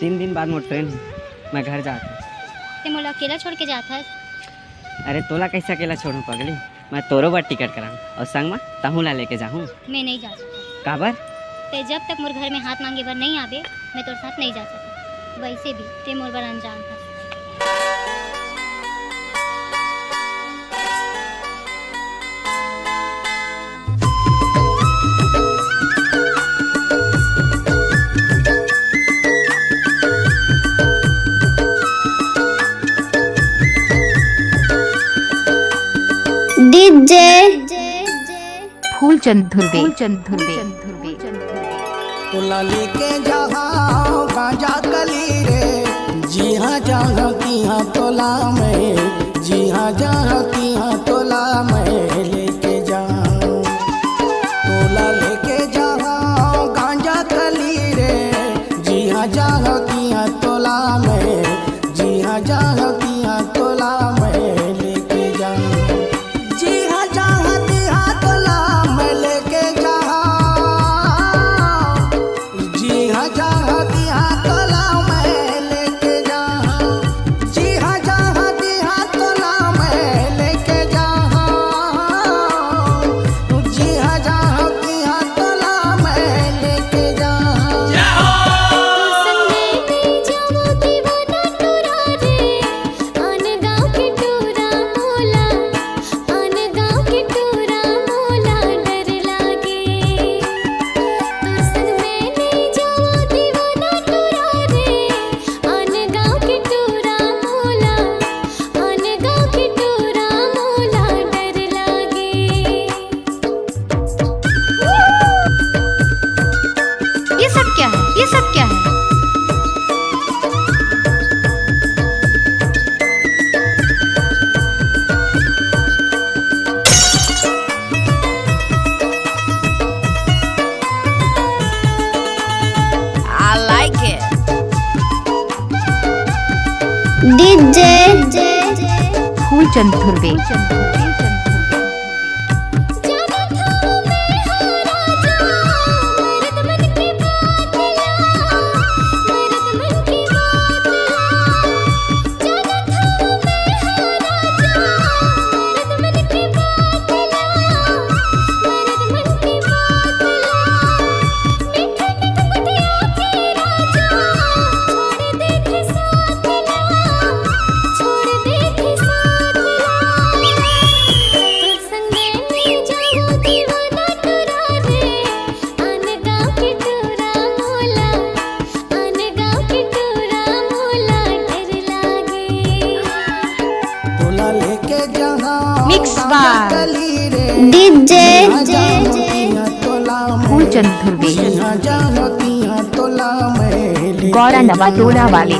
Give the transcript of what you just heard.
3 दिन बाद मोर ट्रेन है, मैं घर जाता हूँ। ते मोला अकेला छोड़ के जात हस? अरे तोला कैसे अकेला छोड़ूं पगली, मैं तोरो बार टिकट कराऊँ और संग में तहूँ ला लेके जाऊँ। मैं नहीं जा सकता। काबर? ते जब तक मोर घर में हाथ मांगे बर नहीं आवे मैं तोर साथ नहीं जा सकता। वैसे भी ते मोर बर अनजान हस। फूलचंद धुर्वे तोला लेके जहाँ गांजा कली रे, जी हाँ जहाँ की हाँ तोला में, जी हाँ जहाँ की हाँ तोला में लेके जाऊँ। तोला लेके जहाँ गांजा कली रे, जी हाँ जहाँ की हाँ तोला में, जी हाँ जहाँ की हाँ तोला में लेके जाऊँ। जी हाँ जहाँ की हाँ तोला में लेके जाऊँ। जी हाँ जहाँ की हाँ तोला में लेके जाऊँ। जी हाँ जहाँ की हाँ तोला में लेके जाऊँ। जी हाँ जहाँ की हाँ तोला में लेके जाऊँ। ये सब क्या है? I like it. Phoolchand Dhurve मिक्स बार फूलचंद धुर्वे गौरा नवा टोला वाले।